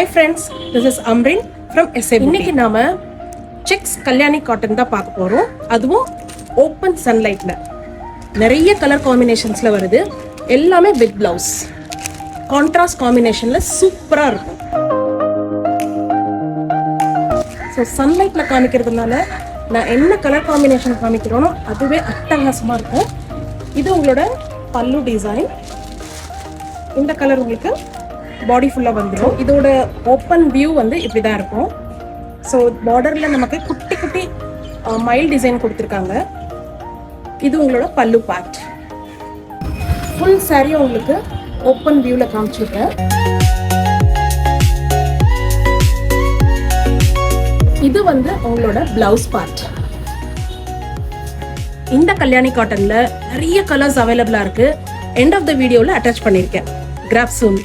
Hi friends, this is Amrin from SA Boutique. இன்னைக்கு நாம sex Kalyani cotton தான் பார்க்க போறோம். அதுவும் ஓப்பன் சன்லைட்ல நிறைய கலர் காம்பினேஷன்ஸ்ல வருது. எல்லாமே பிக் பிளவுஸ் கான்ட்ராஸ்ட் காம்பினேஷன்ல சூப்பரா இருக்கும். ஸோ சன்லைட்ல காமிக்கிறதுனால நான் என்ன கலர் காம்பினேஷன் காமிக்கிறோனோ அதுவே அட்டகாசமா இருக்கும். இது உங்களோட பல்லு டிசைன். இந்த கலர் உங்களுக்கு பாடி ஃபுல்லாக வந்துடும். இதோட ஓப்பன் வியூ வந்து இப்படி தான் இருக்கும். ஸோ பார்டரில் நமக்கு குட்டி குட்டி மைல் டிசைன் கொடுத்துருக்காங்க. இது உங்களோட பல்லு பார்ட். ஃபுல் சாரியும் உங்களுக்கு ஓப்பன் வியூவில் காமிச்சிருக்கேன். இது வந்து உங்களோட பிளவுஸ் பார்ட். இந்த கல்யாணி காட்டனில் நிறைய கலர்ஸ் அவைலபிளாக இருக்குது. எண்ட் ஆஃப் த வீடியோவில் அட்டாச் பண்ணியிருக்கேன். Crop zoom.